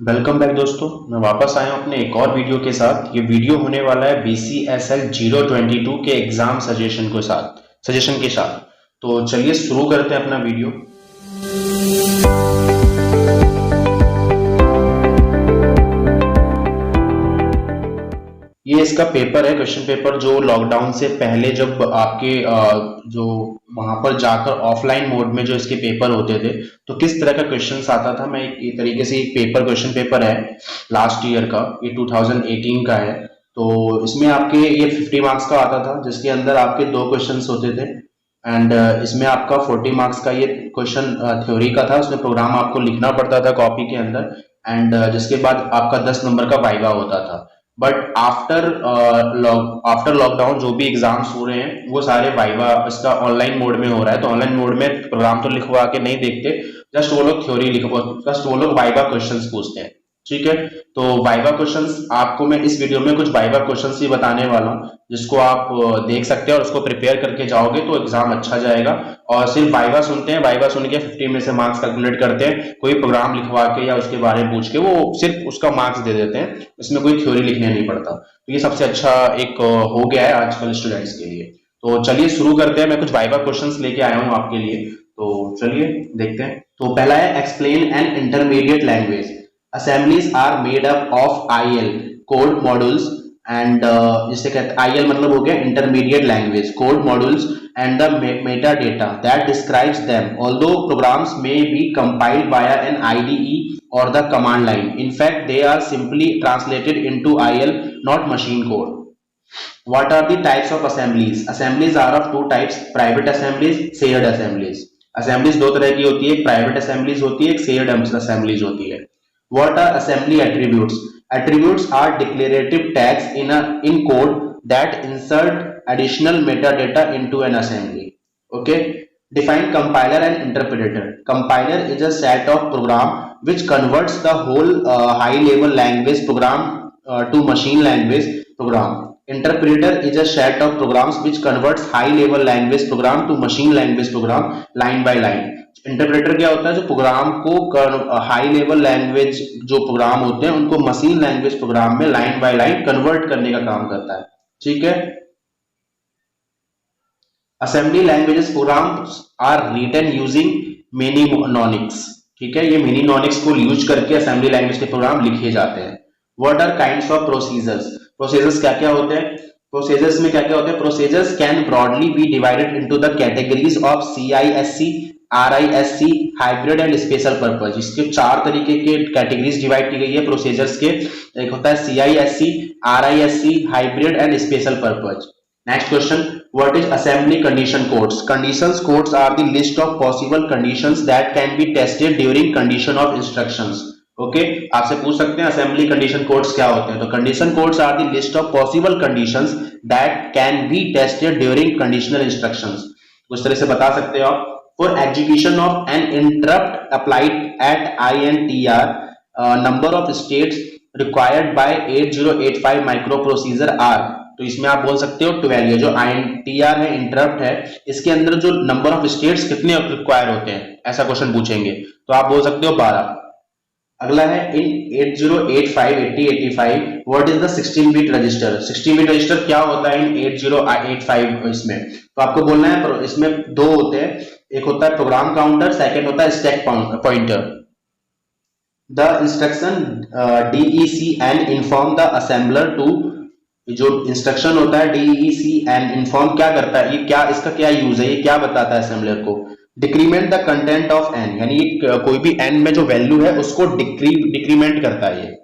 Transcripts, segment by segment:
Welcome back दोस्तों। मैं वापस आया हूं अपने एक और वीडियो के साथ। ये वीडियो होने वाला है BCSL 022 के एग्जाम सजेशन के साथ। तो चलिए शुरू करते हैं अपना वीडियो। ये इसका पेपर है, क्वेश्चन पेपर, जो लॉकडाउन से पहले जब आपके जो वहां पर जाकर ऑफलाइन मोड में जो इसके पेपर होते थे तो किस तरह का क्वेश्चंस आता था। मैं एक तरीके से एक पेपर, क्वेश्चन पेपर है लास्ट ईयर का, ये 2018 का है। तो इसमें आपके ये 50 मार्क्स का आता था, जिसके अंदर आपके दो क्वेश्चंस होते थे। एंड इसमें आपका 40 मार्क्स का ये क्वेश्चन थ्योरी का था, उसमें प्रोग्राम आपको लिखना पड़ता था कॉपी के अंदर। एंड जिसके बाद आपका 10 नंबर का वाइवा होता था। बट आफ्टर लॉकडाउन जो भी एग्जाम्स हो रहे हैं वो सारे वाइवा इसका ऑनलाइन मोड में हो रहा है। तो ऑनलाइन मोड में प्रोग्राम तो लिखवा के नहीं देखते, जस्ट वो लोग थ्योरी लिखवा, जस्ट वो लोग वाइवा क्वेश्चंस पूछते हैं। ठीक है, तो वाइवा क्वेश्चंस आपको मैं इस वीडियो में कुछ वाइवा क्वेश्चंस ही बताने वाला हूँ, जिसको आप देख सकते हैं और उसको प्रिपेयर करके जाओगे तो एग्जाम अच्छा जाएगा। और सिर्फ वाइवा सुनते हैं, वाइवा सुन के 50 में से मार्क्स कैलकुलेट करते हैं, कोई प्रोग्राम लिखवा के या उसके बारे में पूछ के वो सिर्फ उसका मार्क्स दे देते हैं, इसमें कोई थ्योरी लिखने नहीं पड़ता। तो ये सबसे अच्छा एक हो गया है आजकल स्टूडेंट्स के लिए। तो चलिए शुरू करते हैं। मैं कुछ वाइवा क्वेश्चंस लेके आया हूँ आपके लिए, तो चलिए देखते हैं। तो पहला है, explain an intermediate language. Assemblies are made up of IL code modules and जिसे कहते हैं IL मतलब हो गया intermediate language code modules and the metadata that describes them. Although programs may be compiled via an IDE or the command line, in fact they are simply translated into IL, not machine code. What are the types of assemblies? Assemblies are of two types: private assemblies, shared assemblies. Assemblies दो तरह की होती है, एक private assemblies होती है, एक shared assemblies होती है। What are assembly attributes? Attributes are declarative tags in code that insert additional metadata into an assembly. Okay. Define compiler and interpreter. Compiler is a set of program which converts the whole high level language program to machine language program. Interpreter is a set of programs which converts high level language program to machine language program line by line. Interpreter क्या होता है? जो program को high level language जो program होते हैं उनको machine language program में लाइन बाय लाइन कन्वर्ट करने का काम करता है। ठीक है। Assembly languages programs are written using mnemonics. ठीक है, ये मेनीमोनिक्स को यूज करके असेंबली लैंग्वेज के प्रोग्राम लिखे जाते हैं। What are kinds of procedures? Procedures क्या क्या होते हैं? प्रोसीजर्स में क्या क्या होते हैं? Procedures can broadly be divided into the categories of CISC, RISC, hybrid and special purpose. इसके चार तरीके के कैटेगरीज डिवाइड की गई है प्रोसीजर्स के। एक होता है CISC, RISC, hybrid and special purpose. Next question, what is assembly condition codes? Conditions codes are the list of possible conditions that can be tested during condition of instructions. Okay, आपसे पूछ सकते हैं assembly condition codes क्या होते हैं। तो condition codes are the list of possible conditions that can be tested during conditional instructions. उस तरह से बता सकते हो आप। For execution of an interrupt applied at INTR, number of states required by 8085 microprocessor are। तो इसमें आप बोल सकते हो 12। ये जो INTR है, इंटरप्ट है, इसके अंदर जो नंबर ऑफ स्टेट्स कितने रिक्वायर होते हैं, ऐसा क्वेश्चन पूछेंगे तो आप बोल सकते हो 12। अगला है, इन 8085 8085 what is the 16 bit register? 16 bit register क्या होता है इन 8085 इसमें? तो आपको बोलना है, इसमें दो होते हैं, एक होता है प्रोग्राम काउंटर, सेकंड होता है stack pointer. The instruction DECN inform the assembler to. जो इंस्ट्रक्शन होता है DECN इन्फॉर्म क्या करता है, ये क्या, इसका क्या यूज है, ये क्या बताता है असेंबलर को? Decrement the content of n, यानी कोई भी n में जो वैल्यू है उसको डिक्रीमेंट करता है। ये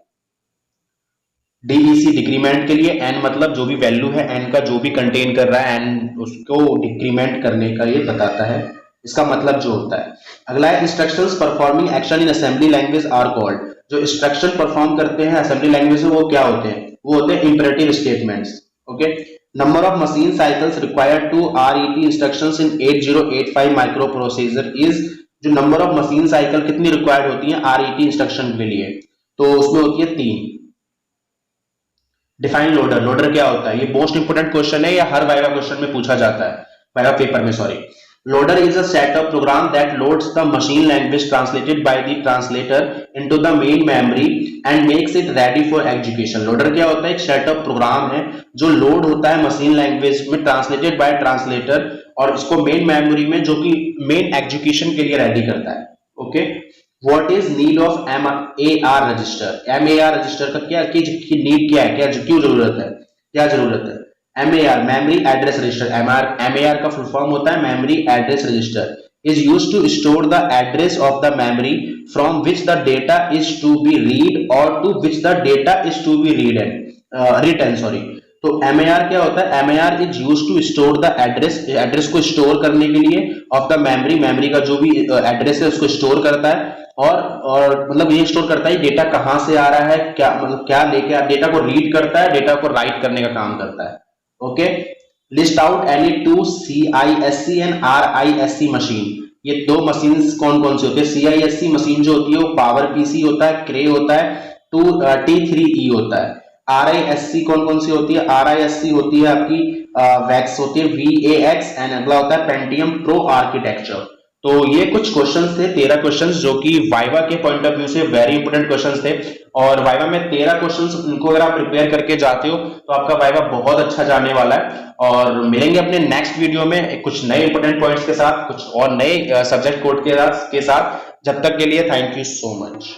DEC डिक्रीमेंट के लिए, n मतलब जो भी वैल्यू है n का जो भी कंटेन कर रहा है n उसको डिक्रीमेंट करने का ये बताता है, इसका मतलब जो होता है। अगला है, instructions performing action in assembly language are called. जो इंस्ट्रक्शन परफॉर्म करते हैं असेंबली लैंग्वेज में वो क्या होते हैं? वो होते हैं imperative statements. Okay. Number of machine cycles required to RET instructions in 8085 microprocessor is. जो नंबर ऑफ मशीन साइकिल कितनी रिक्वायर्ड होती है RET इंस्ट्रक्शन के लिए? तो उसमें होती है 3। Define loader. लोडर क्या होता है? ये मोस्ट इंपोर्टेंट क्वेश्चन है, या हर वाइवा क्वेश्चन में पूछा जाता है, वाइवा पेपर में, sorry. Loader is a set of program that loads the machine language translated by the translator into the main memory and makes it ready for execution. Loader क्या होता है? एक set of programme है जो load होता है machine language में translated bye translator और इसको मेन मेमोरी में जो कि मेन एग्जीक्यूशन के लिए रेडी करता है. Okay. What is need of MAR register? MAR register का क्या की नीड क्या है, क्या क्यों जरूरत है, क्या जरूरत है? MAR memory address register. MAR का फुल फॉर्म होता है memory address register. Is used to store the address of the memory from which the data is to be read or to which the data is to be written. Sorry. तो MAR क्या होता है? MAR is used to store the address को store करने के लिए of the memory का जो भी एड्रेस है उसको स्टोर करता है और मतलब ये स्टोर करता है डेटा कहां से आ रहा है, क्या मतलब क्या लेके डेटा को रीड करता है, डेटा को राइट करने का काम करता है. Okay. List out any two CISC and RISC machine. ये दो मशीन कौन कौन सी होती है? CISC मशीन जो होती है वो पावर पीसी होता है, क्रे होता है, T3E होता है. RISC कौन कौन सी होती है? RISC होती है आपकी वैक्स होती है VAX एंड अगला होता है पेंटियम प्रो आर्किटेक्चर. तो ये कुछ क्वेश्चंस थे, 13 क्वेश्चंस जो कि वाइवा के पॉइंट ऑफ व्यू से वेरी इंपोर्टेंट क्वेश्चंस थे. और वाइवा में 13 क्वेश्चंस उनको अगर आप प्रिपेयर करके जाते हो तो आपका वाइवा बहुत अच्छा जाने वाला है. और मिलेंगे अपने नेक्स्ट वीडियो में कुछ नए इंपोर्टेंट पॉइंट्स के साथ, कुछ और नए सब्जेक्ट कोड के साथ. जब तक के लिए थैंक यू सो मच.